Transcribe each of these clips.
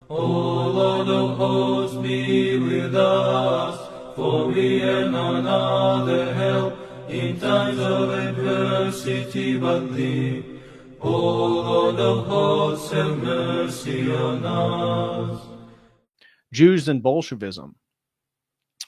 O Lord of hosts, be with us, for we have none other help in times of adversity but thee. O Lord of hosts, have mercy on us. Jews and Bolshevism.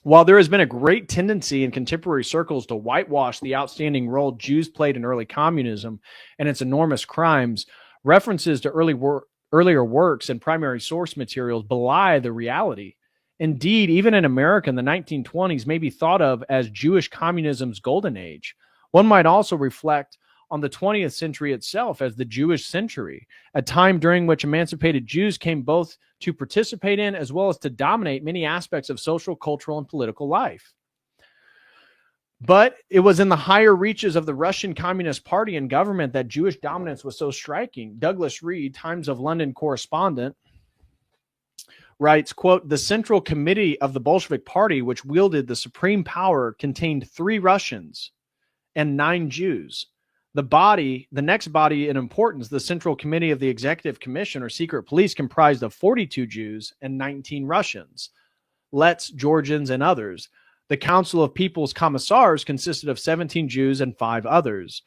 While there has been a great tendency in contemporary circles to whitewash the outstanding role Jews played in early communism and its enormous crimes, references to earlier works and primary source materials belie the reality. Indeed, even in America in the 1920s may be thought of as Jewish communism's golden age. One might also reflect on the 20th century itself as the Jewish century, a time during which emancipated Jews came both to participate in as well as to dominate many aspects of social, cultural, and political life. But it was in the higher reaches of the Russian Communist Party and government that Jewish dominance was so striking. Douglas Reed, Times of London correspondent, writes, quote, "The Central Committee of the Bolshevik Party, which wielded the supreme power, contained 3 Russians and 9 Jews. The next body in importance, the Central Committee of the Executive Commission or Secret Police, comprised of 42 Jews and 19 Russians, Letts, Georgians, and others. The Council of People's Commissars consisted of 17 Jews and 5 others.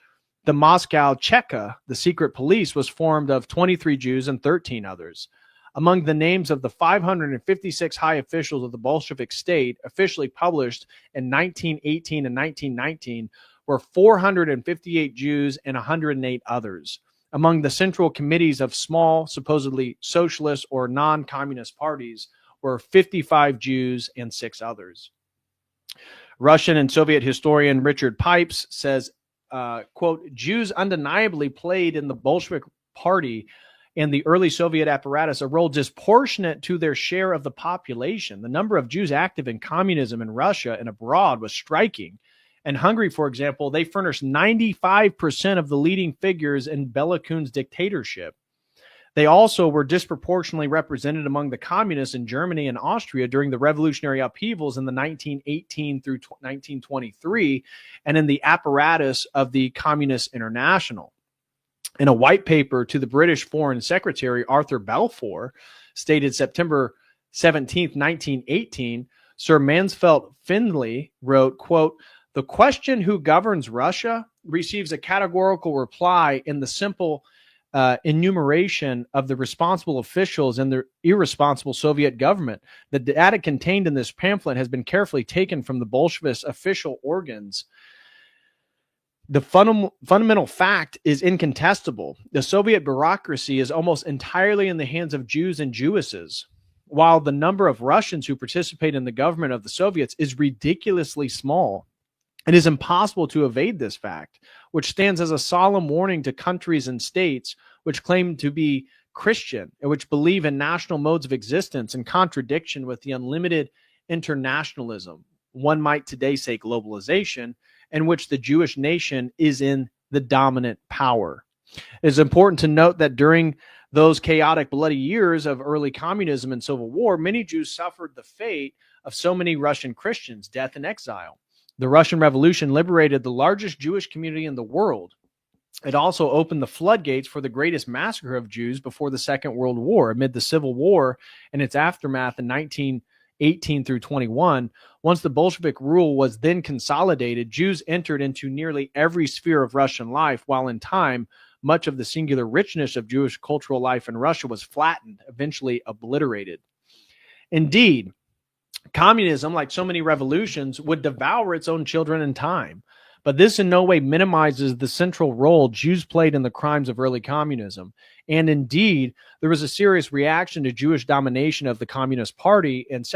The Moscow Cheka, the secret police, was formed of 23 Jews and 13 others. Among the names of the 556 high officials of the Bolshevik state officially published in 1918 and 1919 were 458 Jews and 108 others. Among the central committees of small, supposedly socialist or non-communist parties were 55 Jews and 6 others." Russian and Soviet historian Richard Pipes says, quote, "Jews undeniably played in the Bolshevik Party and the early Soviet apparatus a role disproportionate to their share of the population. The number of Jews active in communism in Russia and abroad was striking. In Hungary, for example, they furnished 95% of the leading figures in Bela Kun's dictatorship. They also were disproportionately represented among the communists in Germany and Austria during the revolutionary upheavals in the 1918 through 1923 and in the apparatus of the Communist International." In a white paper to the British Foreign Secretary Arthur Balfour, stated September 17, 1918, Sir Mansfield Findlay wrote, quote, "The question who governs Russia receives a categorical reply in the simple enumeration of the responsible officials and the irresponsible Soviet government. The data contained in this pamphlet has been carefully taken from the Bolshevist official organs. The fundamental fact is incontestable. The Soviet bureaucracy is almost entirely in the hands of Jews and Jewesses, while the number of Russians who participate in the government of the Soviets is ridiculously small. It is impossible to evade this fact, which stands as a solemn warning to countries and states which claim to be Christian and which believe in national modes of existence in contradiction with the unlimited internationalism, one might today say globalization, in which the Jewish nation is in the dominant power. It is important to note that during those chaotic, bloody years of early communism and civil war, many Jews suffered the fate of so many Russian Christians, death and exile. The Russian Revolution liberated the largest Jewish community in the world. It also opened the floodgates for the greatest massacre of Jews before the Second World War. Amid the Civil War and its aftermath in 1918 through 21, once the Bolshevik rule was then consolidated, Jews entered into nearly every sphere of Russian life, while in time, much of the singular richness of Jewish cultural life in Russia was flattened, eventually obliterated. Indeed, communism, like so many revolutions, would devour its own children in time. But this in no way minimizes the central role Jews played in the crimes of early communism. And indeed, there was a serious reaction to Jewish domination of the Communist Party and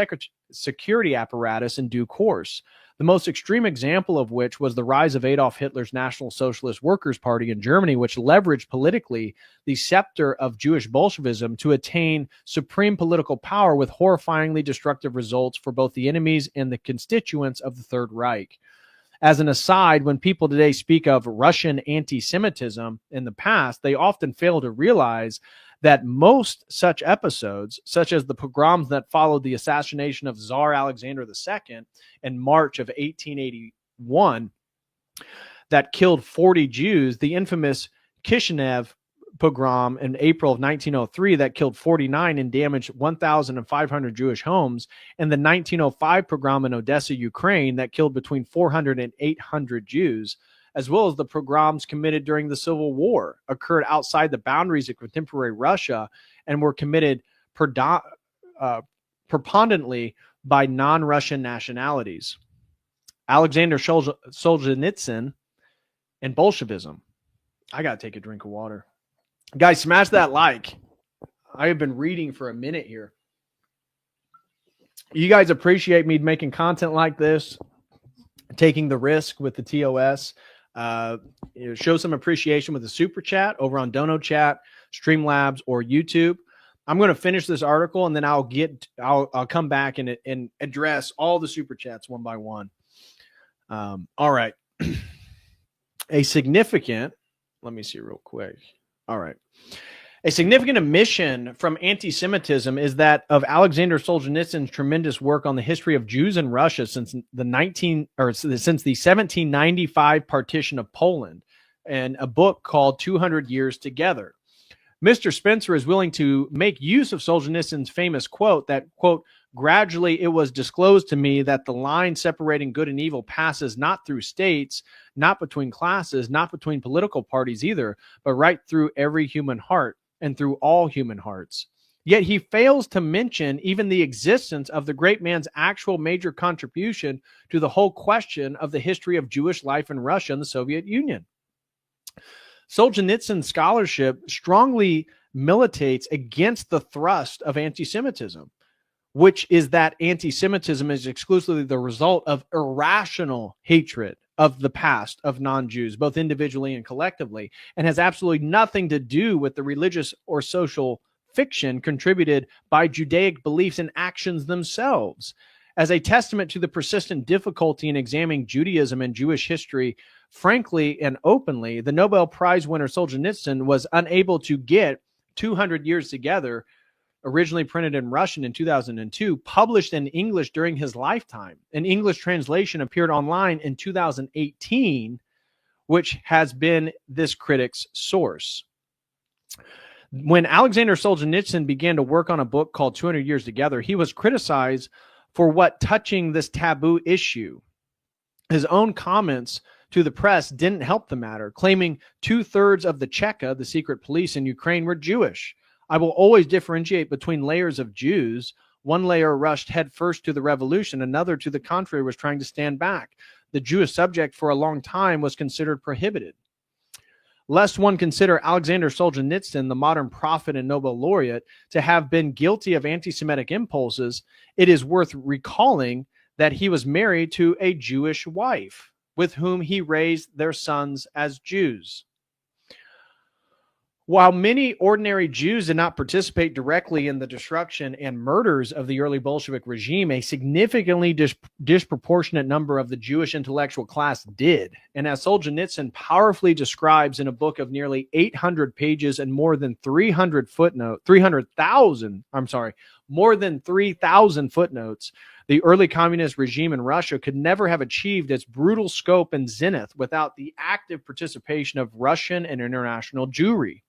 security apparatus in due course. The most extreme example of which was the rise of Adolf Hitler's National Socialist Workers' Party in Germany, which leveraged politically the scepter of Jewish Bolshevism to attain supreme political power with horrifyingly destructive results for both the enemies and the constituents of the Third Reich. As an aside, when people today speak of Russian anti-Semitism in the past, they often fail to realize that most such episodes, such as the pogroms that followed the assassination of Tsar Alexander II in March of 1881, that killed 40 Jews, the infamous Kishinev pogrom in April of 1903 that killed 49 and damaged 1,500 Jewish homes, and the 1905 pogrom in Odessa, Ukraine, that killed between 400 and 800 Jews, as well as the pogroms committed during the Civil War, occurred outside the boundaries of contemporary Russia and were committed preponderantly by non-Russian nationalities. Alexander Solzhenitsyn and Bolshevism. I got to take a drink of water. Guys, smash that like. I have been reading for a minute here. You guys appreciate me making content like this, taking the risk with the TOS. Show some appreciation with the super chat over on Dono Chat, Streamlabs, or YouTube. I'm going to finish this article and then I'll come back and address all the super chats one by one. All right. A significant, let me see real quick. All right. A significant omission from anti-Semitism is that of Alexander Solzhenitsyn's tremendous work on the history of Jews in Russia since the 1795 partition of Poland, and a book called 200 Years Together. Mr. Spencer is willing to make use of Solzhenitsyn's famous quote that, quote, gradually it was disclosed to me that the line separating good and evil passes not through states, not between classes, not between political parties either, but right through every human heart and through all human hearts. Yet he fails to mention even the existence of the great man's actual major contribution to the whole question of the history of Jewish life in Russia and the Soviet Union. Solzhenitsyn's scholarship strongly militates against the thrust of anti-Semitism, which is that anti-Semitism is exclusively the result of irrational hatred of the past of non-Jews, both individually and collectively, and has absolutely nothing to do with the religious or social fiction contributed by Judaic beliefs and actions themselves. As a testament to the persistent difficulty in examining Judaism and Jewish history, frankly and openly, the Nobel Prize winner Solzhenitsyn was unable to get 200 Years Together, originally printed in Russian in 2002, published in English during his lifetime. An English translation appeared online in 2018, which has been this critic's source. When Alexander Solzhenitsyn began to work on a book called 200 Years Together, he was criticized for what touching this taboo issue. His own comments to the press didn't help the matter, claiming 2/3 of the Cheka, the secret police in Ukraine, were Jewish. I will always differentiate between layers of Jews. One layer rushed headfirst to the revolution. Another, to the contrary, was trying to stand back. The Jewish subject for a long time was considered prohibited. Lest one consider Alexander Solzhenitsyn, the modern prophet and Nobel laureate, to have been guilty of anti-Semitic impulses, it is worth recalling that he was married to a Jewish wife, with whom he raised their sons as Jews. While many ordinary Jews did not participate directly in the destruction and murders of the early Bolshevik regime, a significantly disproportionate number of the Jewish intellectual class did. And as Solzhenitsyn powerfully describes in a book of nearly 800 pages and more than 300,000 footnotes, the early communist regime in Russia could never have achieved its brutal scope and zenith without the active participation of Russian and international Jewry.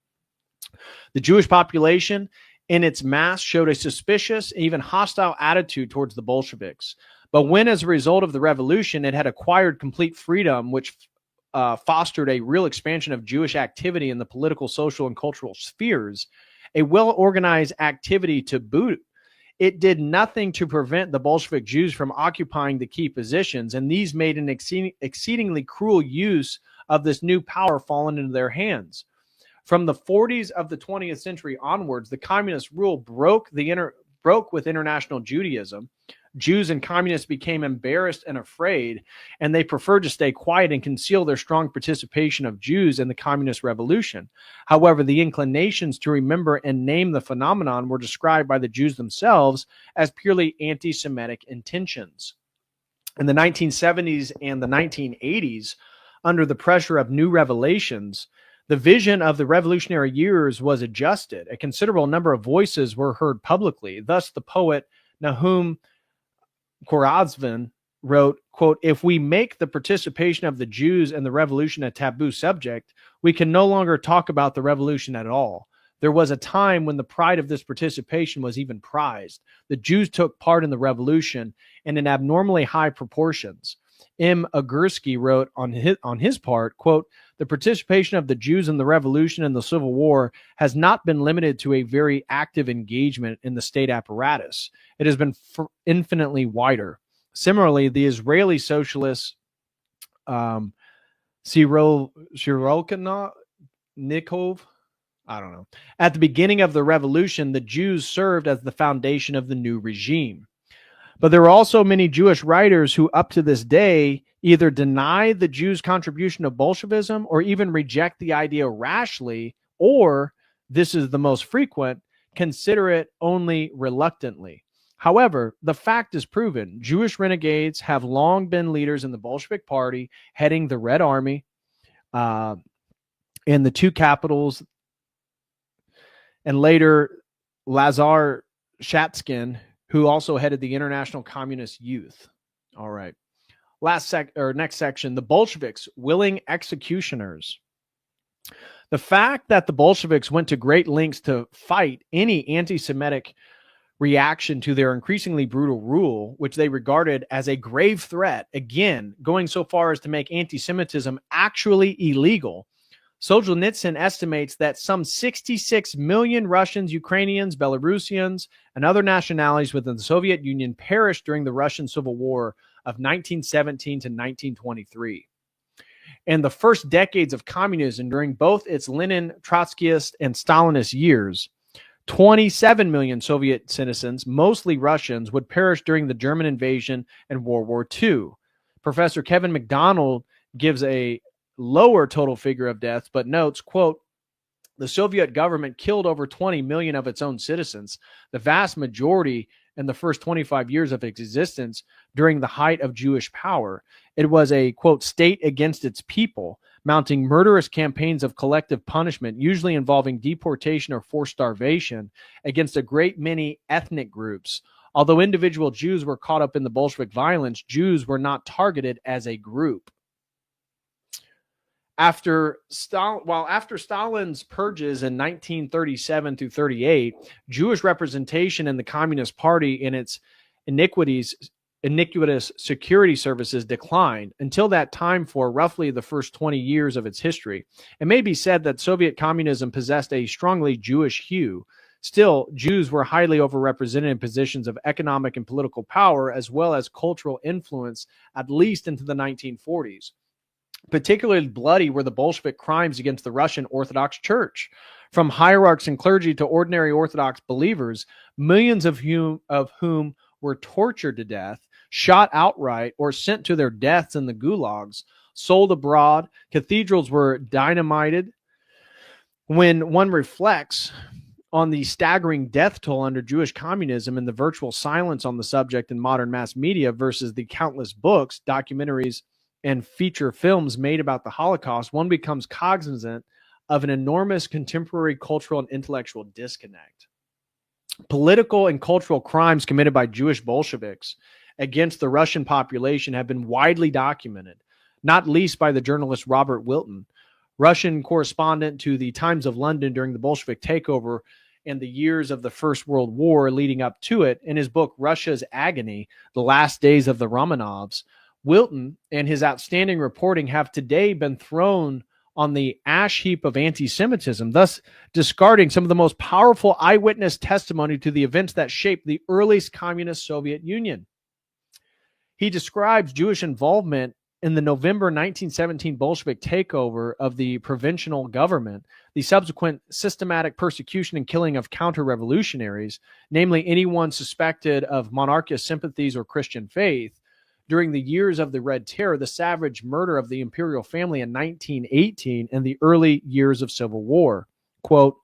The Jewish population in its mass showed a suspicious, even hostile attitude towards the Bolsheviks. But when, as a result of the revolution, it had acquired complete freedom, which fostered a real expansion of Jewish activity in the political, social, and cultural spheres, a well-organized activity to boot, it did nothing to prevent the Bolshevik Jews from occupying the key positions, and these made an exceedingly cruel use of this new power fallen into their hands. From the 40s of the 20th century onwards, the communist rule broke with international Judaism. Jews and communists became embarrassed and afraid, and they preferred to stay quiet and conceal their strong participation of Jews in the communist revolution. However, the inclinations to remember and name the phenomenon were described by the Jews themselves as purely anti-Semitic intentions. In the 1970s and the 1980s, under the pressure of new revelations, the vision of the revolutionary years was adjusted. A considerable number of voices were heard publicly. Thus, the poet Nahum Khorasvan wrote, quote, "If we make the participation of the Jews in the revolution a taboo subject, we can no longer talk about the revolution at all. There was a time when the pride of this participation was even prized. The Jews took part in the revolution and in abnormally high proportions." M. Agursky wrote on his part, quote, "The participation of the Jews in the revolution and the Civil War has not been limited to a very active engagement in the state apparatus. It has been infinitely wider. Similarly, the Israeli socialists, Nikov, I don't know. At the beginning of the revolution, the Jews served as the foundation of the new regime. But there were also many Jewish writers who, up to this day, either deny the Jews' contribution to Bolshevism or even reject the idea rashly, or, this is the most frequent, consider it only reluctantly. However, the fact is proven. Jewish renegades have long been leaders in the Bolshevik Party, heading the Red Army in the two capitals, and later Lazar Shatskin, who also headed the International Communist Youth. All right. Next section, the Bolsheviks, willing executioners. The fact that the Bolsheviks went to great lengths to fight any anti-Semitic reaction to their increasingly brutal rule, which they regarded as a grave threat, again, going so far as to make anti-Semitism actually illegal. Solzhenitsyn estimates that some 66 million Russians, Ukrainians, Belarusians, and other nationalities within the Soviet Union perished during the Russian Civil War of 1917 to 1923. In the first decades of communism, during both its Lenin, Trotskyist, and Stalinist years, 27 million Soviet citizens, mostly Russians, would perish during the German invasion and World War II. Professor Kevin MacDonald gives a lower total figure of deaths, but notes, quote, "The Soviet government killed over 20 million of its own citizens, the vast majority in the first 25 years of its existence during the height of Jewish power. It was a, quote, state against its people, mounting murderous campaigns of collective punishment, usually involving deportation or forced starvation, against a great many ethnic groups. Although individual Jews were caught up in the Bolshevik violence, Jews were not targeted as a group." After Stalin's purges in 1937 through 38, Jewish representation in the Communist Party and its iniquitous security services declined until that time for roughly the first 20 years of its history. It may be said that Soviet communism possessed a strongly Jewish hue. Still, Jews were highly overrepresented in positions of economic and political power, as well as cultural influence, at least into the 1940s. Particularly bloody were the Bolshevik crimes against the Russian Orthodox Church. From hierarchs and clergy to ordinary Orthodox believers, millions of whom were tortured to death, shot outright, or sent to their deaths in the gulags, sold abroad. Cathedrals were dynamited. When one reflects on the staggering death toll under Jewish communism and the virtual silence on the subject in modern mass media versus the countless books, documentaries, and feature films made about the Holocaust, one becomes cognizant of an enormous contemporary cultural and intellectual disconnect. Political and cultural crimes committed by Jewish Bolsheviks against the Russian population have been widely documented, not least by the journalist Robert Wilton, Russian correspondent to the Times of London during the Bolshevik takeover and the years of the First World War leading up to it. In his book, Russia's Agony, The Last Days of the Romanovs, Wilton and his outstanding reporting have today been thrown on the ash heap of anti-Semitism, thus discarding some of the most powerful eyewitness testimony to the events that shaped the earliest communist Soviet Union. He describes Jewish involvement in the November 1917 Bolshevik takeover of the provincial government, the subsequent systematic persecution and killing of counter-revolutionaries, namely anyone suspected of monarchist sympathies or Christian faith, during the years of the Red Terror, the savage murder of the imperial family in 1918, and the early years of civil war. Quote,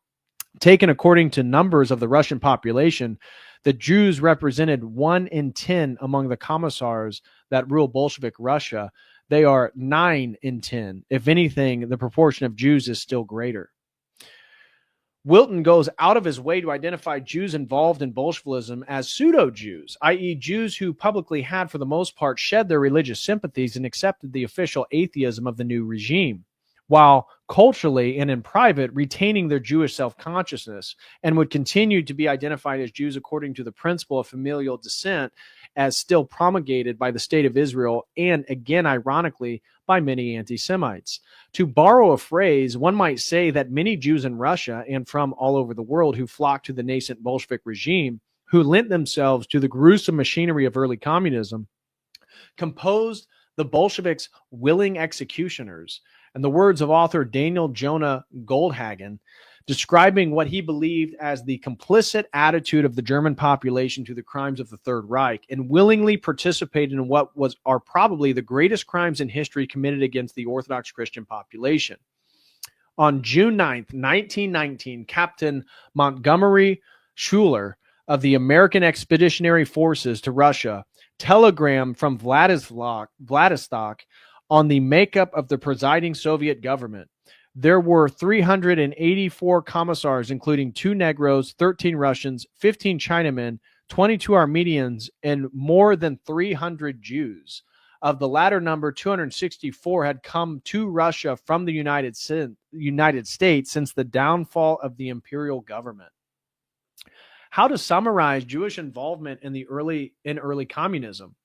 "Taken according to numbers of the Russian population, the Jews represented 1 in 10 among the commissars that rule Bolshevik Russia. They are 9 in 10. If anything, the proportion of Jews is still greater." Wilton goes out of his way to identify Jews involved in Bolshevism as pseudo-Jews, i.e. Jews who publicly had, for the most part, shed their religious sympathies and accepted the official atheism of the new regime, while culturally and in private retaining their Jewish self-consciousness, and would continue to be identified as Jews according to the principle of familial descent as still promulgated by the State of Israel and, again, ironically, by many anti-Semites. To borrow a phrase, one might say that many Jews in Russia and from all over the world who flocked to the nascent Bolshevik regime, who lent themselves to the gruesome machinery of early communism, composed the Bolsheviks' willing executioners. And the words of author Daniel Jonah Goldhagen, describing what he believed as the complicit attitude of the German population to the crimes of the Third Reich, and willingly participated in what are probably the greatest crimes in history committed against the Orthodox Christian population. On June 9th, 1919, Captain Montgomery Schuler of the American Expeditionary Forces to Russia telegrammed from Vladivostok on the makeup of the presiding Soviet government. There were 384 commissars, including 2 Negroes, 13 Russians, 15 Chinamen, 22 Armenians, and more than 300 Jews. Of the latter number, 264 had come to Russia from the United States since the downfall of the imperial government. How to summarize Jewish involvement in early communism?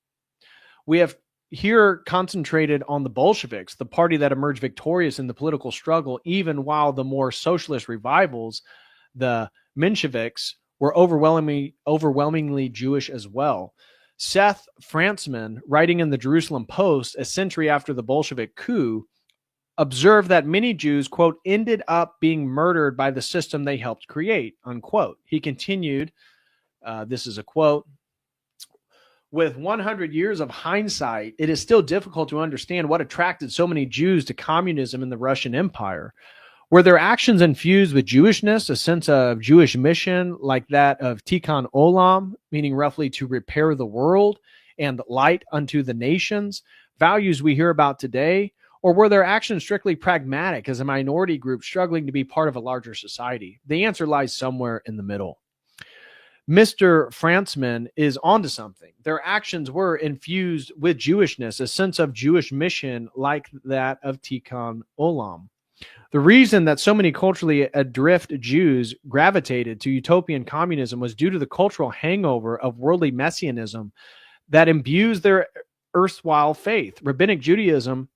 We have here concentrated on the Bolsheviks, the party that emerged victorious in the political struggle, even while the more socialist revivals, the Mensheviks, were overwhelmingly Jewish as well. Seth Frantzman, writing in the Jerusalem Post a century after the Bolshevik coup, observed that many Jews, quote, ended up being murdered by the system they helped create, unquote. He continued, this is a quote, "With 100 years of hindsight, it is still difficult to understand what attracted so many Jews to communism in the Russian Empire. Were their actions infused with Jewishness, a sense of Jewish mission like that of Tikkun Olam, meaning roughly to repair the world, and light unto the nations, values we hear about today? Or were their actions strictly pragmatic as a minority group struggling to be part of a larger society? The answer lies somewhere in the middle." Mr. Frantzman is onto something. Their actions were infused with Jewishness, a sense of Jewish mission like that of Tikkun Olam. The reason that so many culturally adrift Jews gravitated to utopian communism was due to the cultural hangover of worldly messianism that imbues their erstwhile faith. Rabbinic Judaism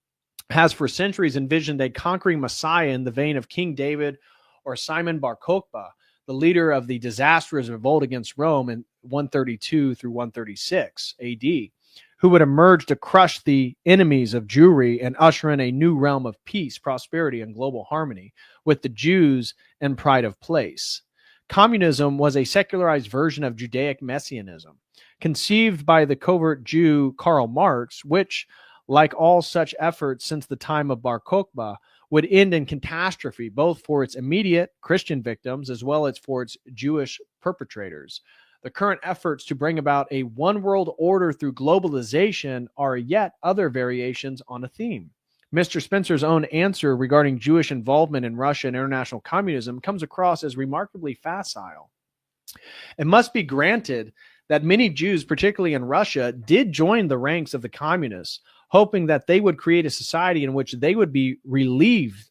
has for centuries envisioned a conquering Messiah in the vein of King David or Simon Bar Kokhba, the leader of the disastrous revolt against Rome in 132 through 136 AD, who would emerge to crush the enemies of Jewry and usher in a new realm of peace, prosperity, and global harmony with the Jews and pride of place. Communism was a secularized version of Judaic messianism, conceived by the covert Jew Karl Marx, which, like all such efforts since the time of Bar Kokhba, would end in catastrophe, both for its immediate Christian victims as well as for its Jewish perpetrators. The current efforts to bring about a one-world order through globalization are yet other variations on a theme. Mr. Spencer's own answer regarding Jewish involvement in Russia and international communism comes across as remarkably facile. It must be granted that many Jews, particularly in Russia, did join the ranks of the communists, hoping that they would create a society in which they would be relieved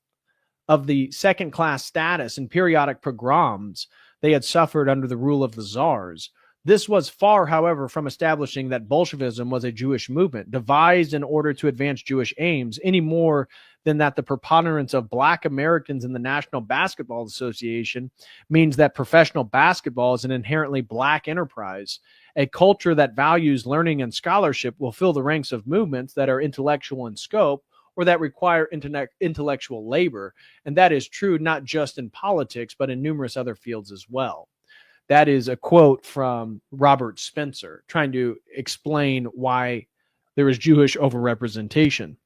of the second-class status and periodic pogroms they had suffered under the rule of the czars. This was far, however, from establishing that Bolshevism was a Jewish movement, devised in order to advance Jewish aims, any more than that the preponderance of Black Americans in the National Basketball Association means that professional basketball is an inherently Black enterprise. A culture that values learning and scholarship will fill the ranks of movements that are intellectual in scope or that require intellectual labor. And that is true not just in politics, but in numerous other fields as well. That is a quote from Robert Spencer, trying to explain why there is Jewish overrepresentation.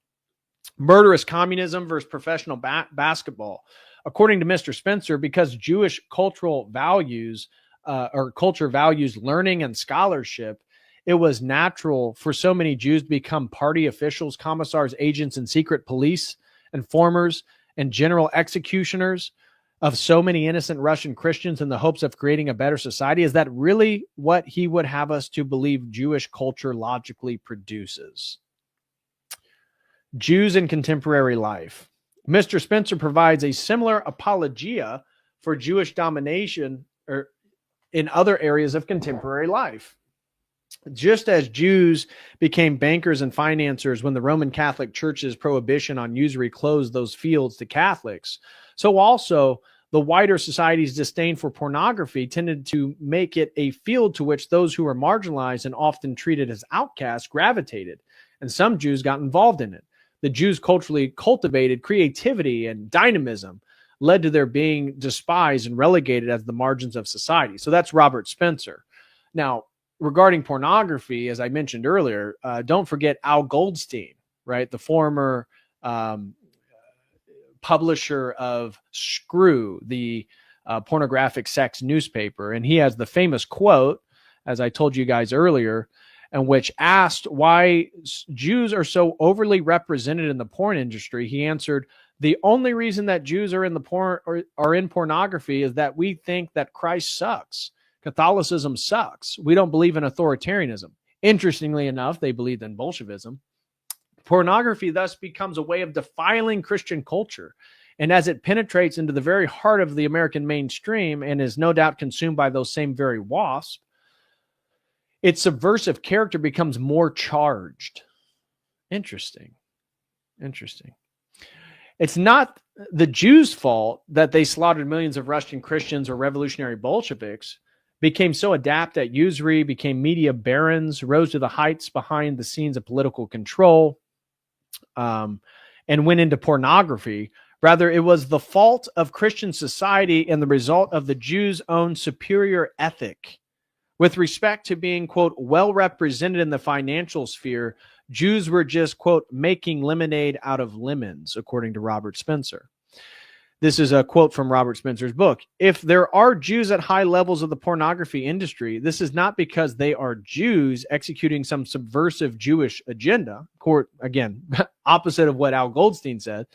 Murderous communism versus professional basketball. According to Mr. Spencer, because Jewish cultural values or culture values learning and scholarship, it was natural for so many Jews to become party officials, commissars, agents, and secret police, informers, and general executioners. of so many innocent Russian Christians in the hopes of creating a better society? Is that really what he would have us to believe Jewish culture logically produces? Jews in contemporary life. Mr. Spencer provides a similar apologia for Jewish domination or in other areas of contemporary life. Just as Jews became bankers and financiers when the Roman Catholic Church's prohibition on usury closed those fields to Catholics, so also the wider society's disdain for pornography tended to make it a field to which those who were marginalized and often treated as outcasts gravitated, and some Jews got involved in it. The Jews culturally cultivated creativity and dynamism, led to their being despised and relegated as the margins of society. So that's Robert Spencer. Now, regarding pornography, as I mentioned earlier, don't forget Al Goldstein, right? The former publisher of Screw, the pornographic sex newspaper. And he has the famous quote, as I told you guys earlier, in which asked why Jews are so overly represented in the porn industry, he answered, "The only reason that Jews are in the porn or are in pornography is that we think that Christ sucks. Catholicism sucks. We don't believe in authoritarianism." Interestingly enough, they believed in Bolshevism. Pornography thus becomes a way of defiling Christian culture. And as it penetrates into the very heart of the American mainstream and is no doubt consumed by those same very wasps, its subversive character becomes more charged. Interesting. It's not the Jews' fault that they slaughtered millions of Russian Christians or revolutionary Bolsheviks, became so adept at usury, became media barons, rose to the heights behind the scenes of political control, and went into pornography. Rather, it was the fault of Christian society and the result of the Jews' own superior ethic. With respect to being, quote, well represented in the financial sphere, Jews were just, quote, making lemonade out of lemons, according to Robert Spencer. This is a quote from Robert Spencer's book. If there are Jews at high levels of the pornography industry, this is not because they are Jews executing some subversive Jewish agenda, again, opposite of what Al Goldstein said,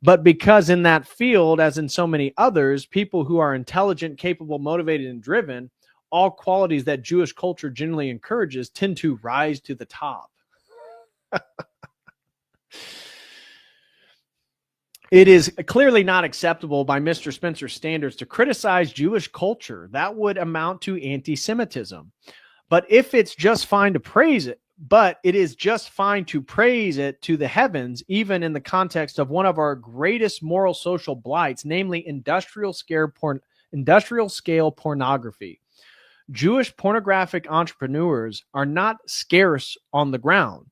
but because in that field, as in so many others, people who are intelligent, capable, motivated, and driven, all qualities that Jewish culture generally encourages, tend to rise to the top. It is clearly not acceptable by Mr. Spencer's standards to criticize Jewish culture. That would amount to anti-Semitism. But it is just fine to praise it to the heavens, even in the context of one of our greatest moral social blights, namely industrial scale pornography. Jewish pornographic entrepreneurs are not scarce on the ground.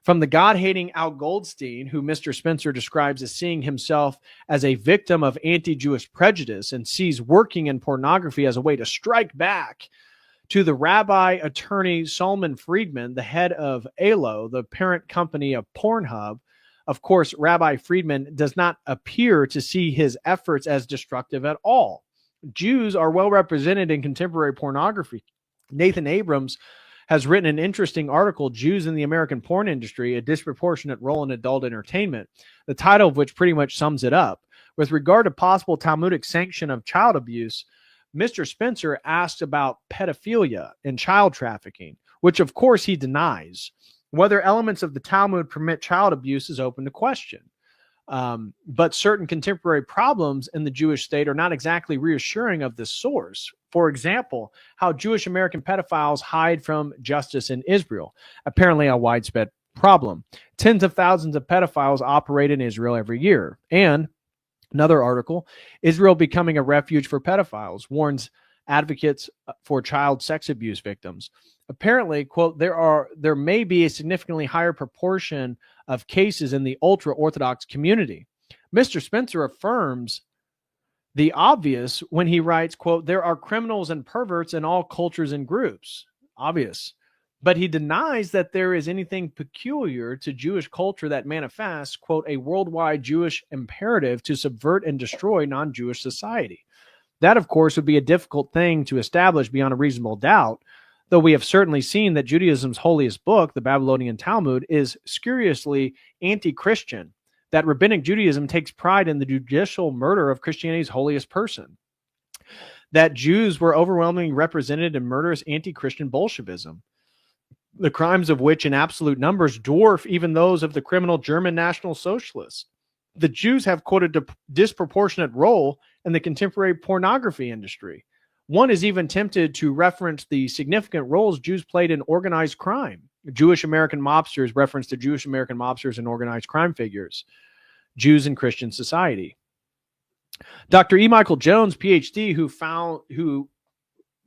From the God-hating Al Goldstein, who Mr. Spencer describes as seeing himself as a victim of anti-Jewish prejudice and sees working in pornography as a way to strike back, to the rabbi attorney Solomon Friedman, the head of ALO, the parent company of Pornhub. Of course, Rabbi Friedman does not appear to see his efforts as destructive at all. Jews are well represented in contemporary pornography. Nathan Abrams has written an interesting article, Jews in the American Porn Industry, a disproportionate role in adult entertainment, the title of which pretty much sums it up. With regard to possible Talmudic sanction of child abuse, Mr. Spencer asked about pedophilia and child trafficking, which of course he denies. Whether elements of the Talmud permit child abuse is open to question. But certain contemporary problems in the Jewish state are not exactly reassuring of this source. For example, how Jewish American pedophiles hide from justice in Israel, apparently a widespread problem. Tens of thousands of pedophiles operate in Israel every year. And another article, Israel becoming a refuge for pedophiles, warns advocates for child sex abuse victims. Apparently, quote, there may be a significantly higher proportion of cases in the ultra-Orthodox community. Mr. Spencer affirms the obvious when he writes, quote, there are criminals and perverts in all cultures and groups. Obvious. But he denies that there is anything peculiar to Jewish culture that manifests, quote, a worldwide Jewish imperative to subvert and destroy non-Jewish society. That, of course, would be a difficult thing to establish beyond a reasonable doubt, though we have certainly seen that Judaism's holiest book, the Babylonian Talmud, is curiously anti-Christian, that Rabbinic Judaism takes pride in the judicial murder of Christianity's holiest person, that Jews were overwhelmingly represented in murderous anti-Christian Bolshevism, the crimes of which in absolute numbers dwarf even those of the criminal German National Socialists. The Jews have, quote, a disproportionate role in the contemporary pornography industry. One is even tempted to reference the significant roles Jews played in organized crime. Jewish American mobsters reference to Jewish American mobsters and organized crime figures. Jews in Christian society. Dr. E. Michael Jones, PhD, who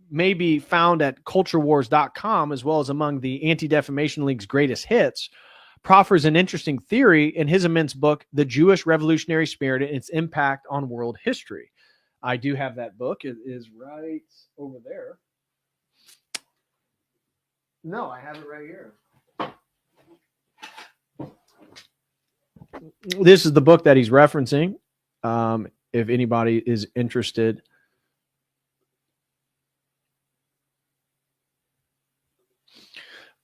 may be found at culturewars.com as well as among the Anti-Defamation League's greatest hits, proffers an interesting theory in his immense book, The Jewish Revolutionary Spirit and Its Impact on World History. I do have that book. It is right over there. No, I have it right here. This is the book that he's referencing. If anybody is interested.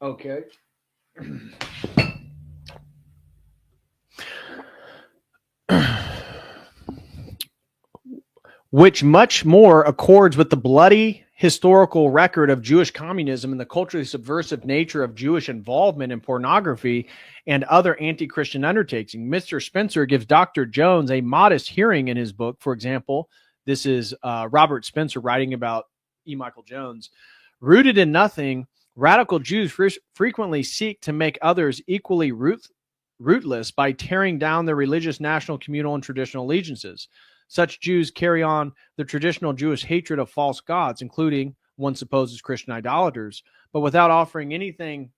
Okay. Which much more accords with the bloody historical record of Jewish communism and the culturally subversive nature of Jewish involvement in pornography and other anti-Christian undertakings. Mr. Spencer gives Dr. Jones a modest hearing in his book. For example, this is Robert Spencer writing about E. Michael Jones. Rooted in nothing, radical Jews frequently seek to make others equally rootless by tearing down their religious, national, communal, and traditional allegiances. Such Jews carry on the traditional Jewish hatred of false gods, including, one supposes, Christian idolaters, but without offering anything.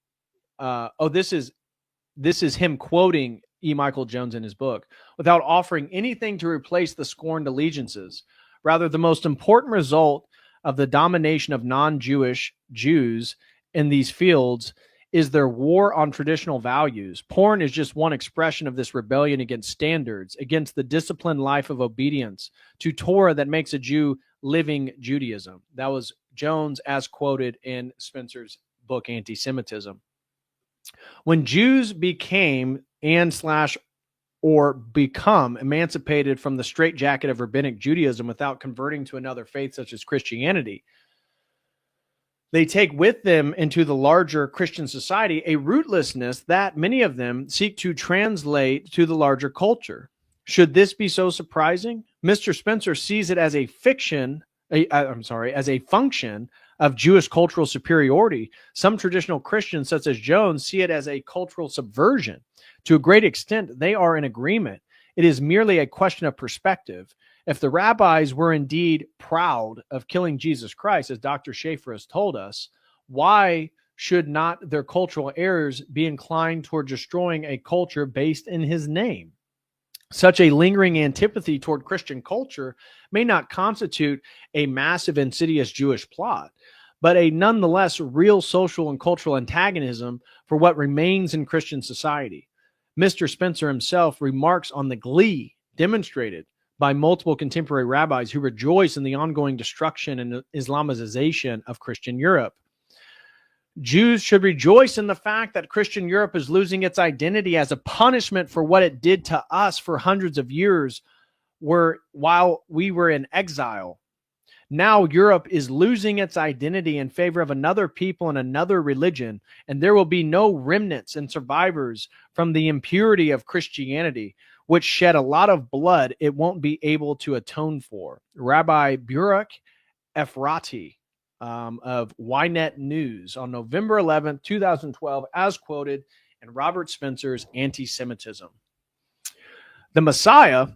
This is him quoting E. Michael Jones in his book. Without offering anything to replace the scorned allegiances. Rather, the most important result of the domination of non-Jewish Jews in these fields is their war on traditional values. Porn is just one expression of this rebellion against standards, against the disciplined life of obedience to Torah that makes a Jew living Judaism. That was Jones as quoted in Spencer's book, Anti-Semitism. When Jews became or become emancipated from the straitjacket of rabbinic Judaism without converting to another faith such as Christianity, they take with them into the larger Christian society a rootlessness that many of them seek to translate to the larger culture. Should this be so surprising? Mr. Spencer sees it as a function of Jewish cultural superiority. Some traditional Christians, such as Jones, see it as a cultural subversion. To a great extent, they are in agreement. It is merely a question of perspective. If the rabbis were indeed proud of killing Jesus Christ, as Dr. Schaefer has told us, why should not their cultural errors be inclined toward destroying a culture based in his name? Such a lingering antipathy toward Christian culture may not constitute a massive, insidious Jewish plot, but a nonetheless real social and cultural antagonism for what remains in Christian society. Mr. Spencer himself remarks on the glee demonstrated by multiple contemporary rabbis who rejoice in the ongoing destruction and Islamization of Christian Europe. Jews should rejoice in the fact that Christian Europe is losing its identity as a punishment for what it did to us for hundreds of years while we were in exile. Now Europe is losing its identity in favor of another people and another religion, and there will be no remnants and survivors from the impurity of Christianity, which shed a lot of blood it won't be able to atone for. Rabbi Baruch Efrati of Ynet News on November 11th, 2012, as quoted in Robert Spencer's Anti-Semitism. The Messiah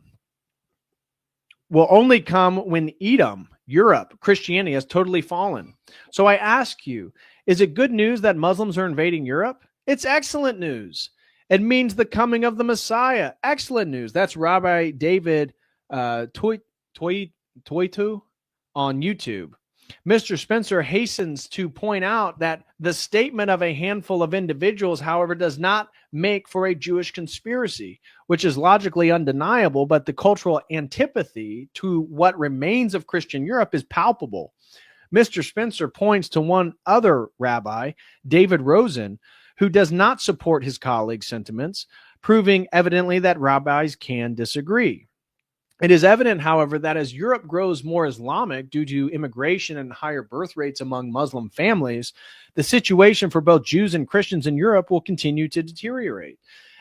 will only come when Edom, Europe, Christianity has totally fallen. So I ask you, is it good news that Muslims are invading Europe? It's excellent news. It means the coming of the Messiah. Excellent news. That's Rabbi David Toitu on YouTube. Mr. Spencer hastens to point out that the statement of a handful of individuals, however, does not make for a Jewish conspiracy, which is logically undeniable, but the cultural antipathy to what remains of Christian Europe is palpable. Mr. Spencer points to one other rabbi, David Rosen, who does not support his colleague's sentiments, proving evidently that rabbis can disagree. It is evident, however, that as Europe grows more Islamic due to immigration and higher birth rates among Muslim families, the situation for both Jews and Christians in Europe will continue to deteriorate,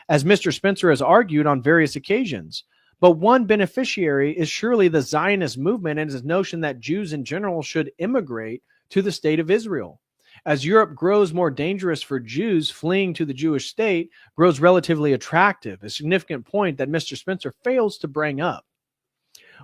as Mr. Spencer has argued on various occasions. But one beneficiary is surely the Zionist movement and his notion that Jews in general should immigrate to the state of Israel. As Europe grows more dangerous for Jews, fleeing to the Jewish state grows relatively attractive, a significant point that Mr. Spencer fails to bring up.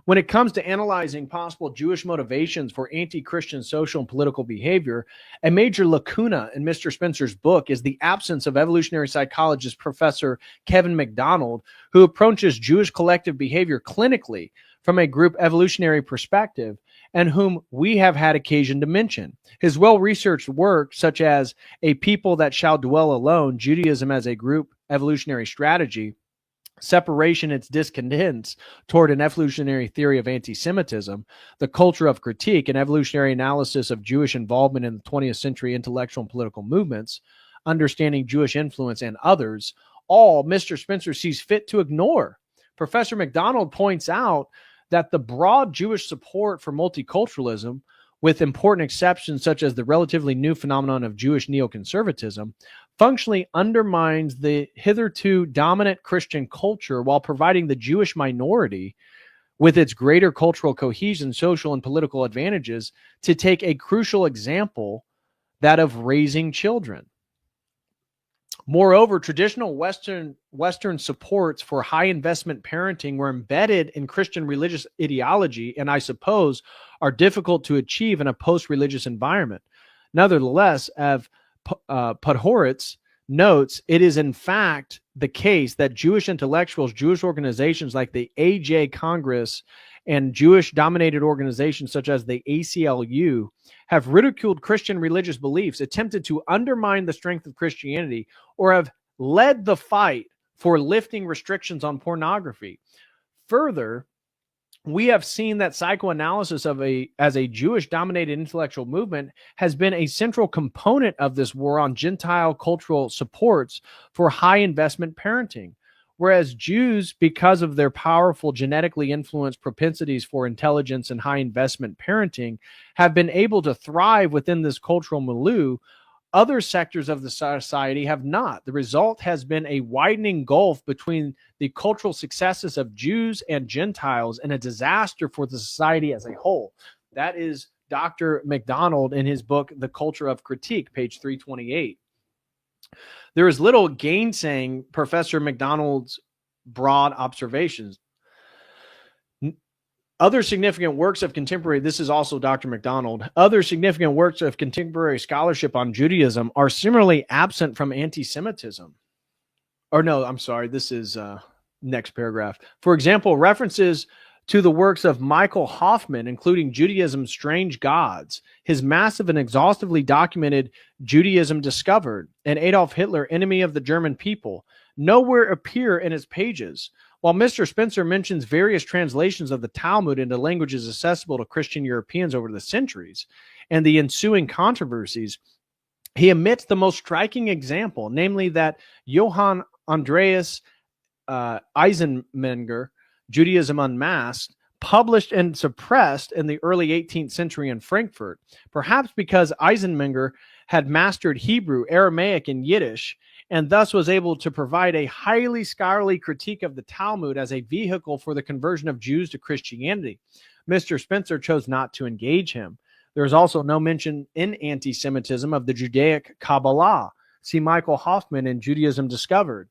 When it comes to analyzing possible Jewish motivations for anti-Christian social and political behavior, a major lacuna in Mr. Spencer's book is the absence of evolutionary psychologist Professor Kevin MacDonald, who approaches Jewish collective behavior clinically from a group evolutionary perspective, and whom we have had occasion to mention. His well-researched work, such as A People That Shall Dwell Alone, Judaism as a Group Evolutionary Strategy, Separation, Its Discontents Toward an Evolutionary Theory of Anti-Semitism, The Culture of Critique, an evolutionary analysis of Jewish involvement in the 20th century intellectual and political movements, Understanding Jewish Influence, and others, all Mr. Spencer sees fit to ignore. Professor MacDonald points out that the broad Jewish support for multiculturalism, with important exceptions such as the relatively new phenomenon of Jewish neoconservatism, functionally undermines the hitherto dominant Christian culture while providing the Jewish minority, with its greater cultural cohesion, social and political advantages, to take a crucial example, that of raising children. Moreover, traditional Western supports for high investment parenting were embedded in Christian religious ideology, and I suppose are difficult to achieve in a post-religious environment. Nevertheless, as Podhoretz notes, it is in fact the case that Jewish intellectuals, Jewish organizations like the AJ Congress, and Jewish-dominated organizations such as the ACLU have ridiculed Christian religious beliefs, attempted to undermine the strength of Christianity, or have led the fight for lifting restrictions on pornography. Further, we have seen that psychoanalysis as a Jewish-dominated intellectual movement has been a central component of this war on Gentile cultural supports for high-investment parenting. Whereas Jews, because of their powerful genetically influenced propensities for intelligence and high investment parenting, have been able to thrive within this cultural milieu, other sectors of the society have not. The result has been a widening gulf between the cultural successes of Jews and Gentiles, and a disaster for the society as a whole. That is Dr. MacDonald in his book, The Culture of Critique, page 328. There is little gainsaying Professor MacDonald's broad observations. Other significant works of contemporary, this is also Dr. MacDonald, other significant works of contemporary scholarship on Judaism are similarly absent from anti-Semitism. Or no, I'm sorry, this is next paragraph. For example, references to the works of Michael Hoffman, including Judaism's Strange Gods, his massive and exhaustively documented Judaism Discovered, and Adolf Hitler, Enemy of the German People, nowhere appear in its pages. While Mr. Spencer mentions various translations of the Talmud into languages accessible to Christian Europeans over the centuries and the ensuing controversies, he omits the most striking example, namely that Johann Andreas Eisenmenger, Judaism Unmasked, published and suppressed in the early 18th century in Frankfurt, perhaps because Eisenmenger had mastered Hebrew, Aramaic, and Yiddish, and thus was able to provide a highly scholarly critique of the Talmud as a vehicle for the conversion of Jews to Christianity. Mr. Spencer chose not to engage him. There is also no mention in anti-Semitism of the Judaic Kabbalah. See Michael Hoffman in Judaism Discovered.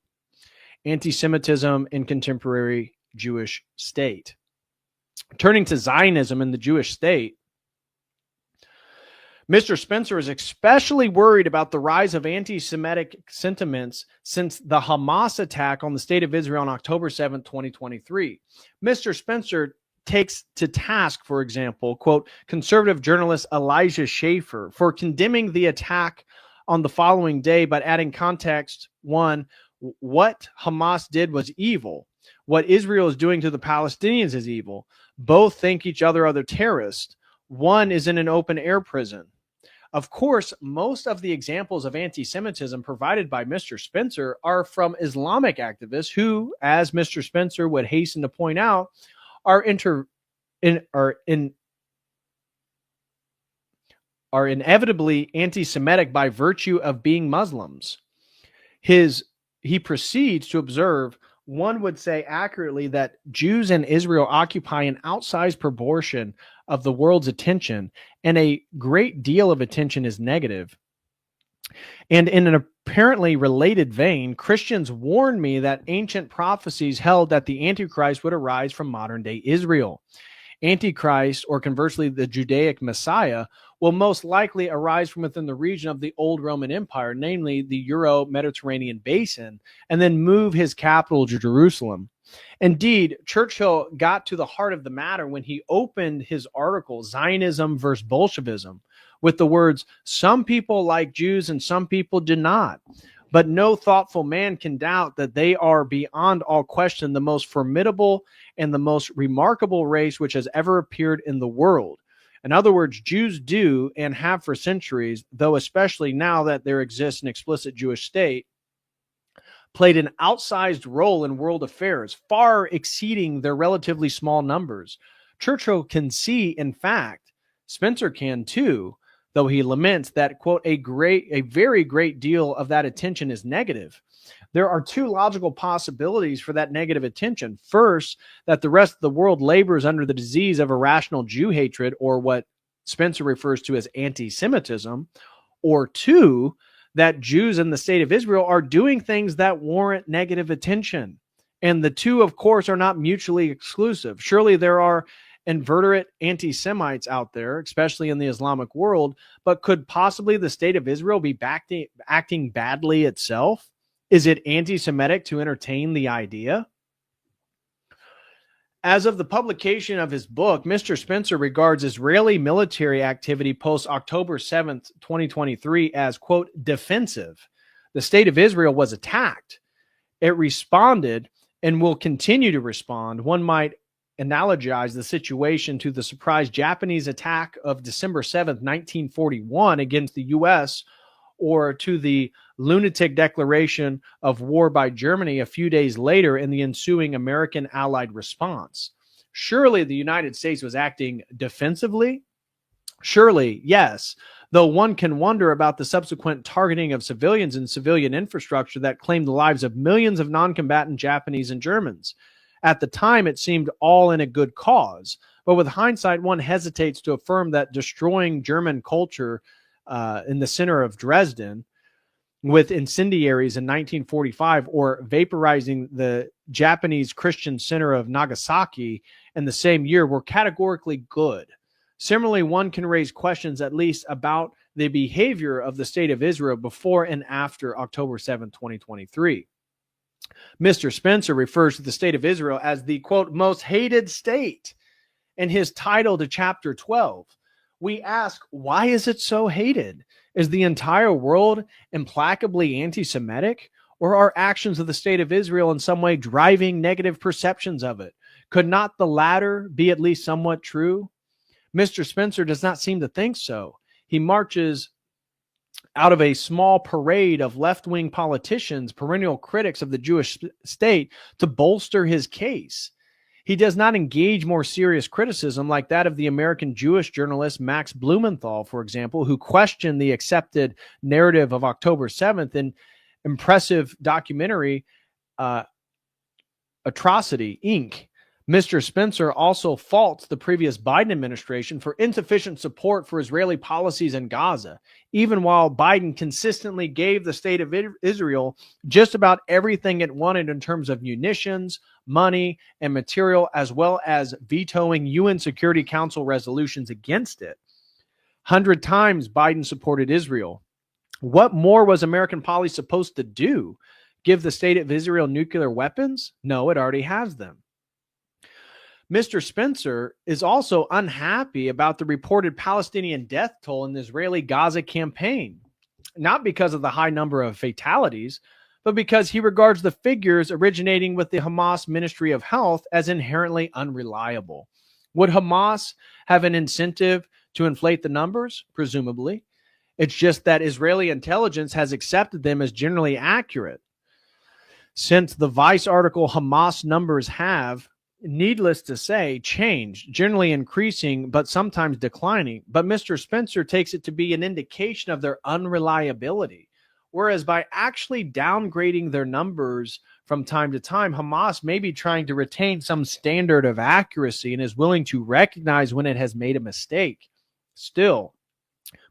Anti-Semitism in Contemporary Jewish State. Turning to Zionism in the Jewish state, Mr. Spencer is especially worried about the rise of anti-Semitic sentiments since the Hamas attack on the state of Israel on October 7, 2023. Mr. Spencer takes to task, for example, quote, conservative journalist Elijah Schaffer for condemning the attack on the following day, but adding context. One, what Hamas did was evil. What Israel is doing to the Palestinians is evil. Both think each other are the terrorists. One is in an open air prison. Of course, most of the examples of anti-Semitism provided by Mr. Spencer are from Islamic activists who, as Mr. Spencer would hasten to point out, are inevitably anti-Semitic by virtue of being Muslims. He proceeds to observe, one would say accurately, that Jews in Israel occupy an outsized proportion of the world's attention, and a great deal of attention is negative. And in an apparently related vein, Christians warned me that ancient prophecies held that the Antichrist would arise from modern-day Israel. Antichrist, or conversely, the Judaic Messiah, will most likely arise from within the region of the old Roman Empire, namely the Euro-Mediterranean basin, and then move his capital to Jerusalem. Indeed, Churchill got to the heart of the matter when he opened his article, Zionism versus Bolshevism, with the words, "Some people like Jews and some people do not. But no thoughtful man can doubt that they are beyond all question the most formidable and the most remarkable race which has ever appeared in the world." In other words, Jews do and have for centuries, though especially now that there exists an explicit Jewish state, played an outsized role in world affairs, far exceeding their relatively small numbers. Churchill can see, in fact, Spencer can too, though he laments that, quote, a very great deal of that attention is negative. There are two logical possibilities for that negative attention. First, that the rest of the world labors under the disease of irrational Jew hatred, or what Spencer refers to as anti-Semitism. Or two, that Jews in the state of Israel are doing things that warrant negative attention. And the two, of course, are not mutually exclusive. Surely there are inveterate anti-Semites out there, especially in the Islamic world, but could possibly the state of Israel be acting badly itself? Is it anti-Semitic to entertain the idea? As of the publication of his book, Mr. Spencer regards Israeli military activity post-October 7th, 2023 as, quote, defensive. The state of Israel was attacked. It responded and will continue to respond. One might analogize the situation to the surprise Japanese attack of December 7th, 1941 against the U.S., or to the lunatic declaration of war by Germany a few days later in the ensuing American Allied response. Surely the United States was acting defensively? Surely, yes, though one can wonder about the subsequent targeting of civilians and civilian infrastructure that claimed the lives of millions of non-combatant Japanese and Germans. At the time, it seemed all in a good cause, but with hindsight, one hesitates to affirm that destroying German culture in the center of Dresden with incendiaries in 1945, or vaporizing the Japanese Christian center of Nagasaki in the same year, were categorically good. Similarly, one can raise questions at least about the behavior of the state of Israel before and after October 7, 2023. Mr. Spencer refers to the state of Israel as the, quote, most hated state in his title to chapter 12. We ask, why is it so hated? Is the entire world implacably anti-Semitic? Or are actions of the state of Israel in some way driving negative perceptions of it? Could not the latter be at least somewhat true? Mr. Spencer does not seem to think so. He marches out of a small parade of left-wing politicians, perennial critics of the Jewish state, to bolster his case. He does not engage more serious criticism like that of the American Jewish journalist Max Blumenthal, for example, who questioned the accepted narrative of October 7th in impressive documentary Atrocity, Inc. Mr. Spencer also faults the previous Biden administration for insufficient support for Israeli policies in Gaza, even while Biden consistently gave the state of Israel just about everything it wanted in terms of munitions, money, and material, as well as vetoing UN Security Council resolutions against it. 100 times Biden supported Israel. What more was American policy supposed to do? Give the state of Israel nuclear weapons? No, it already has them. Mr. Spencer is also unhappy about the reported Palestinian death toll in the Israeli Gaza campaign, not because of the high number of fatalities, but because he regards the figures originating with the Hamas Ministry of Health as inherently unreliable. Would Hamas have an incentive to inflate the numbers? Presumably. It's just that Israeli intelligence has accepted them as generally accurate. Since the Vice article, Hamas numbers have, needless to say, changed, generally increasing, but sometimes declining. But Mr. Spencer takes it to be an indication of their unreliability. Whereas by actually downgrading their numbers from time to time, Hamas may be trying to retain some standard of accuracy and is willing to recognize when it has made a mistake. Still,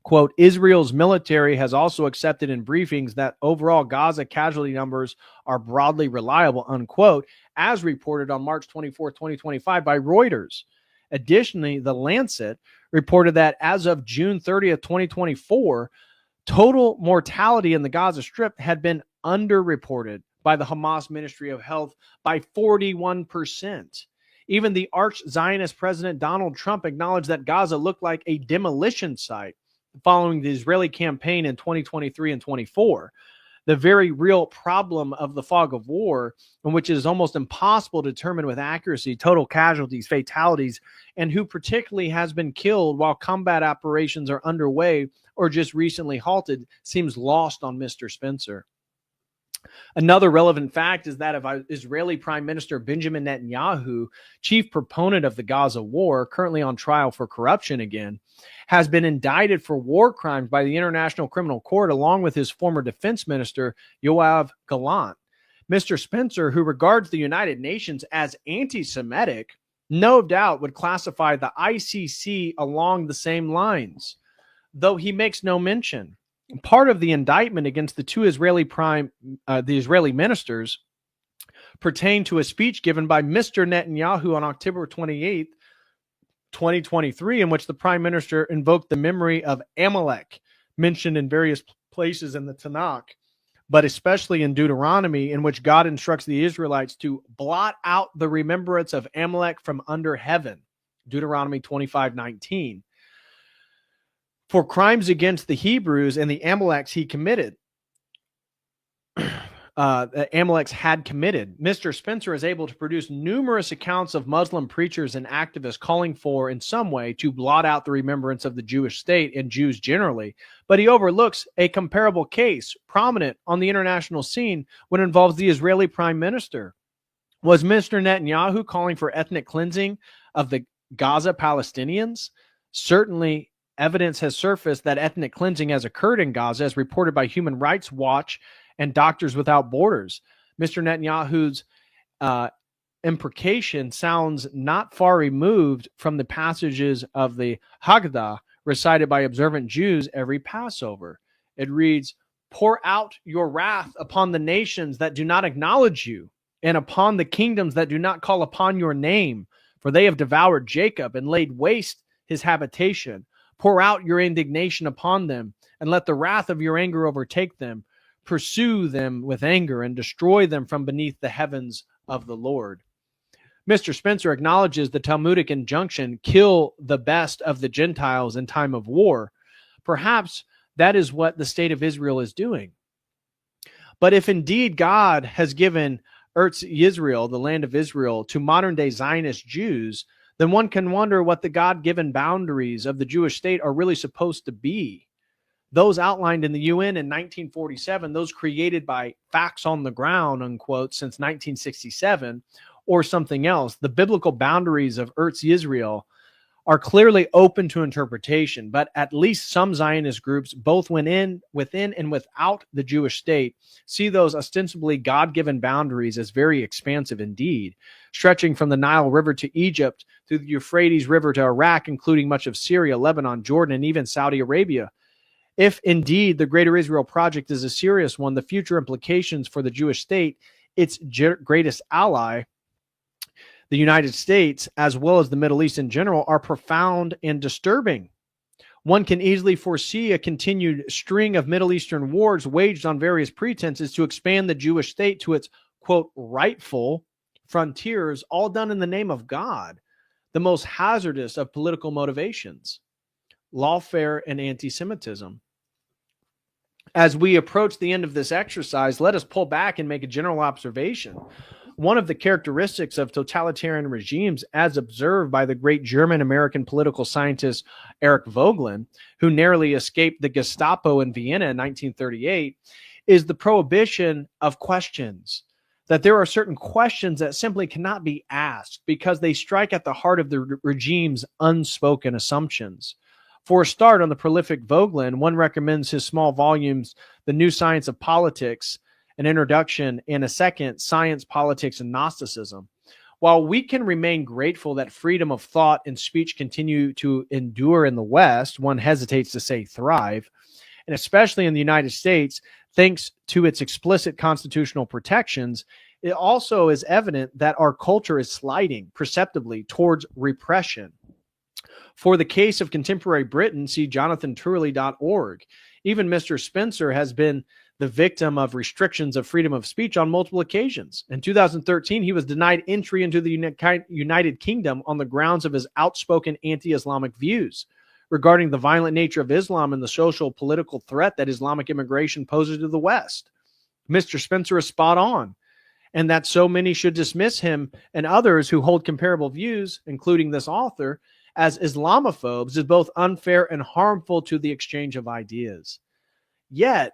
quote, Israel's military has also accepted in briefings that overall Gaza casualty numbers are broadly reliable, unquote, as reported on March 24, 2025 by Reuters. Additionally, The Lancet reported that as of June 30th, 2024, total mortality in the Gaza Strip had been underreported by the Hamas Ministry of Health by 41%. Even the arch-Zionist President Donald Trump acknowledged that Gaza looked like a demolition site following the Israeli campaign in 2023 and 24. The very real problem of the fog of war, in which it is almost impossible to determine with accuracy total casualties, fatalities, and who particularly has been killed while combat operations are underway or just recently halted, seems lost on Mr. Spencer. Another relevant fact is that of Israeli Prime Minister Benjamin Netanyahu, chief proponent of the Gaza war, currently on trial for corruption again, has been indicted for war crimes by the International Criminal Court along with his former defense minister, Yoav Gallant. Mr. Spencer, who regards the United Nations as anti-Semitic, no doubt would classify the ICC along the same lines, though he makes no mention. Part of the indictment against the two Israeli ministers pertained to a speech given by Mr. Netanyahu on October 28th, 2023, in which the prime minister invoked the memory of Amalek, mentioned in various places in the Tanakh, but especially in Deuteronomy, in which God instructs the Israelites to blot out the remembrance of Amalek from under heaven, Deuteronomy 25:19. For crimes against the Hebrews and the Amaleks he committed, the Amaleks had committed. Mr. Spencer is able to produce numerous accounts of Muslim preachers and activists calling for, in some way, to blot out the remembrance of the Jewish state and Jews generally, but he overlooks a comparable case prominent on the international scene when it involves the Israeli prime minister. Was Mr. Netanyahu calling for ethnic cleansing of the Gaza Palestinians? Certainly, evidence has surfaced that ethnic cleansing has occurred in Gaza, as reported by Human Rights Watch and Doctors Without Borders. Mr. Netanyahu's imprecation sounds not far removed from the passages of the Haggadah recited by observant Jews every Passover. It reads, "Pour out your wrath upon the nations that do not acknowledge you, and upon the kingdoms that do not call upon your name, for they have devoured Jacob and laid waste his habitation. Pour out your indignation upon them, and let the wrath of your anger overtake them. Pursue them with anger and destroy them from beneath the heavens of the Lord." Mr. Spencer acknowledges the Talmudic injunction, kill the best of the Gentiles in time of war. Perhaps that is what the state of Israel is doing. But if indeed God has given Eretz Yisrael, the land of Israel, to modern-day Zionist Jews, then one can wonder what the God-given boundaries of the Jewish state are really supposed to be. Those outlined in the UN in 1947, those created by facts on the ground, unquote, since 1967, or something else, the biblical boundaries of Eretz Yisrael are clearly open to interpretation, but at least some Zionist groups, both within and without the Jewish state, see those ostensibly God-given boundaries as very expansive indeed, stretching from the Nile River to Egypt, through the Euphrates River to Iraq, including much of Syria, Lebanon, Jordan, and even Saudi Arabia. If indeed the Greater Israel Project is a serious one, the future implications for the Jewish state, its greatest ally, the United States, as well as the Middle East in general, are profound and disturbing. One can easily foresee a continued string of Middle Eastern wars waged on various pretenses to expand the Jewish state to its, quote, rightful frontiers, all done in the name of God, the most hazardous of political motivations, lawfare and anti-Semitism. As we approach the end of this exercise, let us pull back and make a general observation. One of the characteristics of totalitarian regimes, as observed by the great German-American political scientist Eric Voegelin, who narrowly escaped the Gestapo in Vienna in 1938, is the prohibition of questions. That there are certain questions that simply cannot be asked because they strike at the heart of the regime's unspoken assumptions. For a start, on the prolific Voegelin, one recommends his small volumes, The New Science of Politics, an introduction, and a second, Science, Politics, and Gnosticism. While we can remain grateful that freedom of thought and speech continue to endure in the West, one hesitates to say thrive, and especially in the United States, thanks to its explicit constitutional protections, it also is evident that our culture is sliding perceptibly towards repression. For the case of contemporary Britain, see jonathanturley.org. Even Mr. Spencer has been the victim of restrictions of freedom of speech on multiple occasions. In 2013, he was denied entry into the United Kingdom on the grounds of his outspoken anti-Islamic views regarding the violent nature of Islam and the social political threat that Islamic immigration poses to the West. Mr. Spencer is spot on, and that so many should dismiss him and others who hold comparable views, including this author, as Islamophobes is both unfair and harmful to the exchange of ideas. Yet,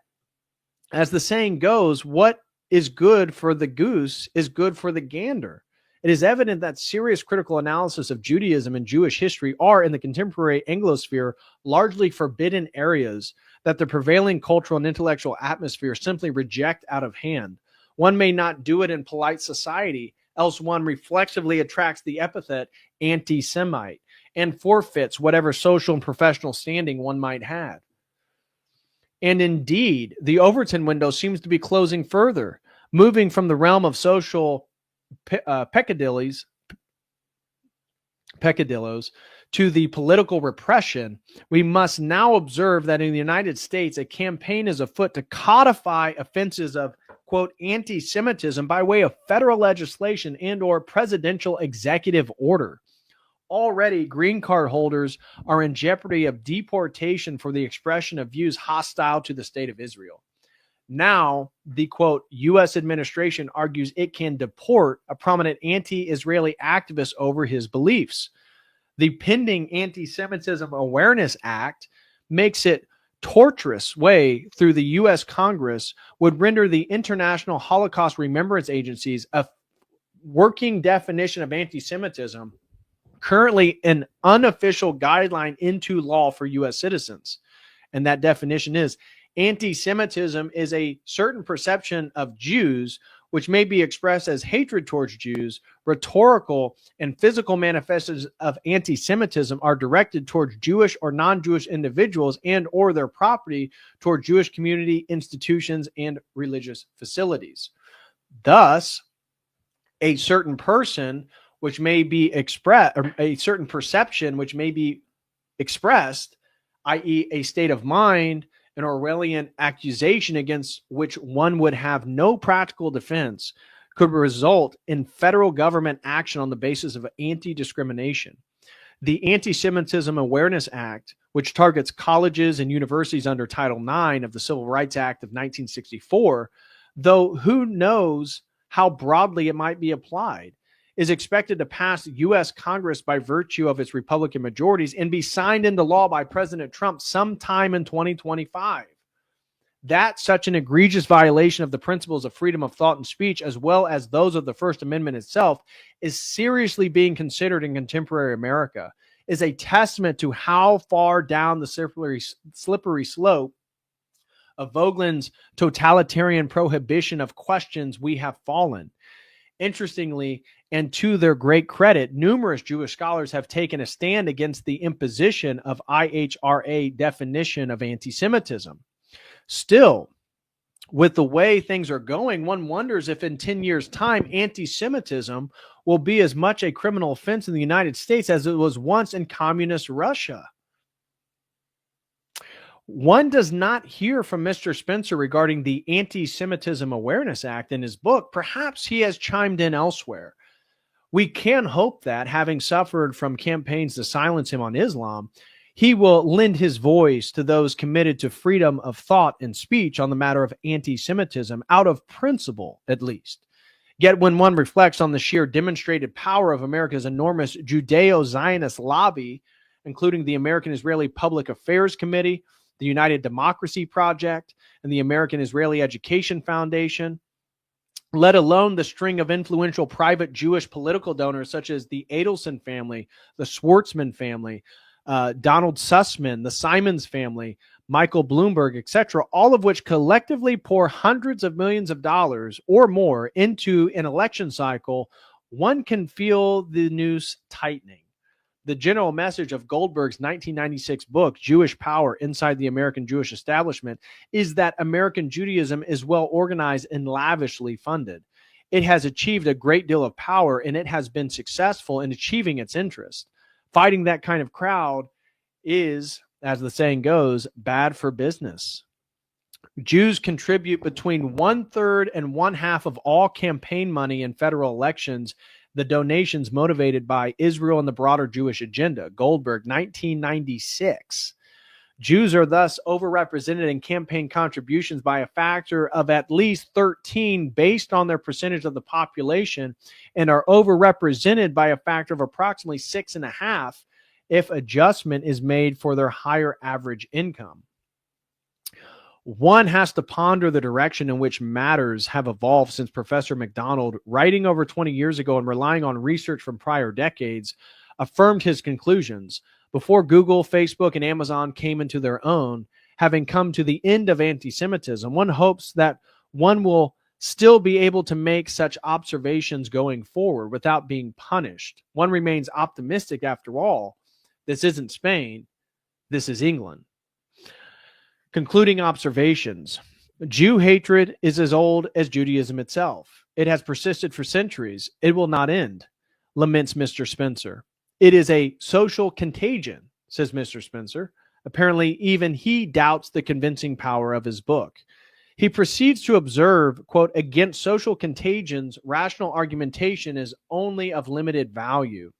as the saying goes, what is good for the goose is good for the gander. It is evident that serious critical analysis of Judaism and Jewish history are, in the contemporary Anglosphere, largely forbidden areas that the prevailing cultural and intellectual atmosphere simply reject out of hand. One may not do it in polite society, else one reflexively attracts the epithet anti-Semite and forfeits whatever social and professional standing one might have. And indeed, the Overton window seems to be closing further, moving from the realm of social peccadillos to the political repression. We must now observe that in the United States, a campaign is afoot to codify offenses of, quote, anti-Semitism by way of federal legislation and or presidential executive order. Already, green card holders are in jeopardy of deportation for the expression of views hostile to the state of Israel. Now, the, quote, U.S. administration argues it can deport a prominent anti-Israeli activist over his beliefs. The pending Anti-Semitism Awareness Act makes it tortuous way through the U.S. Congress would render the International Holocaust Remembrance Agency's a working definition of anti-Semitism currently an unofficial guideline into law for U.S. citizens. And that definition is anti-Semitism is a certain perception of Jews which may be expressed as hatred towards Jews. Rhetorical and physical manifestations of anti-Semitism are directed towards Jewish or non-Jewish individuals and or their property, toward Jewish community, institutions, and religious facilities. Thus, a certain person which may be expressed, or a certain perception which may be expressed, i.e. a state of mind, an Orwellian accusation against which one would have no practical defense, could result in federal government action on the basis of anti-discrimination. The Anti-Semitism Awareness Act, which targets colleges and universities under Title IX of the Civil Rights Act of 1964, though who knows how broadly it might be applied, is expected to pass U.S. Congress by virtue of its Republican majorities and be signed into law by President Trump sometime in 2025. That such an egregious violation of the principles of freedom of thought and speech, as well as those of the First Amendment itself, is seriously being considered in contemporary America, is a testament to how far down the slippery slope of Voegelin's totalitarian prohibition of questions we have fallen. Interestingly, and to their great credit, numerous Jewish scholars have taken a stand against the imposition of IHRA definition of anti-Semitism. Still, with the way things are going, one wonders if in 10 years' time, anti-Semitism will be as much a criminal offense in the United States as it was once in communist Russia. One does not hear from Mr. Spencer regarding the Anti-Semitism Awareness Act in his book. Perhaps he has chimed in elsewhere. We can hope that, having suffered from campaigns to silence him on Islam, he will lend his voice to those committed to freedom of thought and speech on the matter of anti-Semitism, out of principle, at least. Yet when one reflects on the sheer demonstrated power of America's enormous Judeo-Zionist lobby, including the American-Israeli Public Affairs Committee, the United Democracy Project, and the American-Israeli Education Foundation, let alone the string of influential private Jewish political donors such as the Adelson family, the Schwartzman family, Donald Sussman, the Simons family, Michael Bloomberg, etc., all of which collectively pour hundreds of millions of dollars or more into an election cycle, one can feel the noose tightening. The general message of Goldberg's 1996 book, Jewish Power Inside the American Jewish Establishment, is that American Judaism is well organized and lavishly funded. It has achieved a great deal of power, and it has been successful in achieving its interest. Fighting that kind of crowd is, as the saying goes, bad for business. Jews contribute between 1/3 and 1/2 of all campaign money in federal elections, the donations motivated by Israel and the broader Jewish agenda. Goldberg, 1996. Jews are thus overrepresented in campaign contributions by a factor of at least 13 based on their percentage of the population, and are overrepresented by a factor of approximately 6.5 if adjustment is made for their higher average income. One has to ponder the direction in which matters have evolved since Professor MacDonald, writing over 20 years ago and relying on research from prior decades, affirmed his conclusions before Google, Facebook, and Amazon came into their own, having come to the end of anti-Semitism. One hopes that one will still be able to make such observations going forward without being punished. One remains optimistic after all. This isn't Spain. This is England. Concluding observations. Jew hatred is as old as Judaism itself. It has persisted for centuries. It will not end, laments Mr. Spencer. It is a social contagion, says Mr. Spencer. Apparently, even he doubts the convincing power of his book. He proceeds to observe, quote, against social contagions, rational argumentation is only of limited value.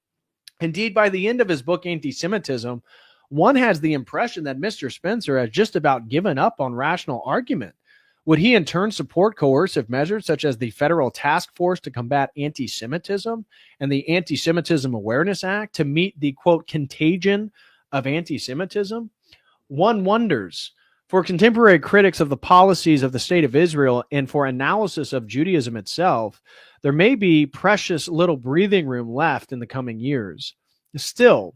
Indeed, by the end of his book, Anti-Semitism, one has the impression that Mr. Spencer has just about given up on rational argument. Would he in turn support coercive measures such as the Federal Task Force to combat anti-Semitism and the Anti-Semitism Awareness Act to meet the, quote, contagion of anti-Semitism? One wonders. For contemporary critics of the policies of the State of Israel and for analysis of Judaism itself, there may be precious little breathing room left in the coming years. Still,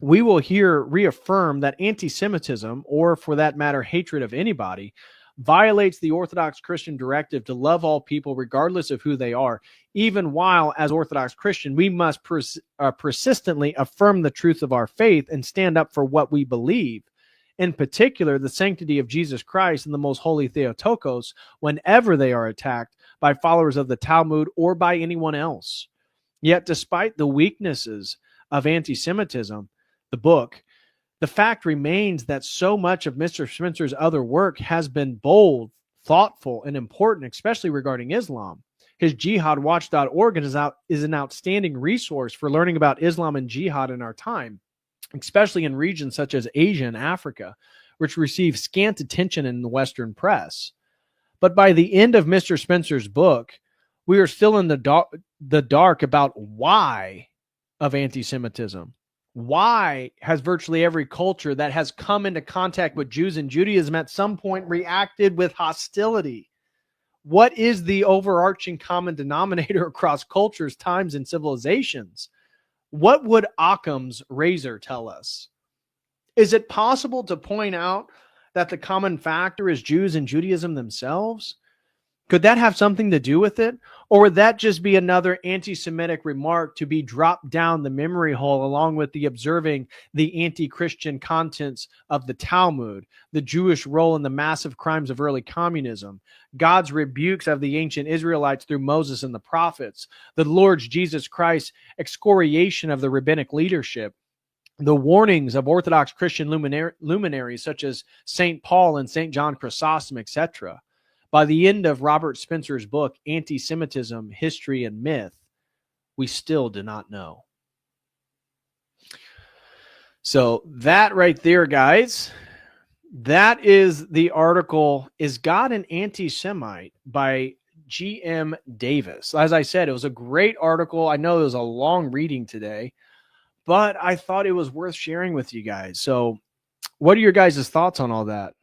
we will here reaffirm that anti-Semitism, or for that matter, hatred of anybody, violates the Orthodox Christian directive to love all people regardless of who they are, even while, as Orthodox Christian, we must persistently affirm the truth of our faith and stand up for what we believe, in particular, the sanctity of Jesus Christ and the most holy Theotokos, whenever they are attacked by followers of the Talmud or by anyone else. Yet, despite the weaknesses of anti-Semitism, the book, the fact remains that so much of Mr. Spencer's other work has been bold, thoughtful, and important, especially regarding Islam. His jihadwatch.org is an outstanding resource for learning about Islam and jihad in our time, especially in regions such as Asia and Africa, which receive scant attention in the Western press. But by the end of Mr. Spencer's book, we are still in the dark about why of anti-Semitism. Why has virtually every culture that has come into contact with Jews and Judaism at some point reacted with hostility? What is the overarching common denominator across cultures, times, and civilizations? What would Occam's razor tell us? Is it possible to point out that the common factor is Jews and Judaism themselves? Could that have something to do with it? Or would that just be another anti-Semitic remark to be dropped down the memory hole along with the observing the anti-Christian contents of the Talmud, the Jewish role in the massive crimes of early communism, God's rebukes of the ancient Israelites through Moses and the prophets, the Lord's Jesus Christ's excoriation of the rabbinic leadership, the warnings of Orthodox Christian luminaries such as St. Paul and St. John Chrysostom, etc.? By the end of Robert Spencer's book, Anti-Semitism, History and Myth, we still do not know. So that right there, guys, that is the article, Is God an Anti-Semite? By G.M. Davis. As I said, it was a great article. I know it was a long reading today, but I thought it was worth sharing with you guys. So what are your guys' thoughts on all that?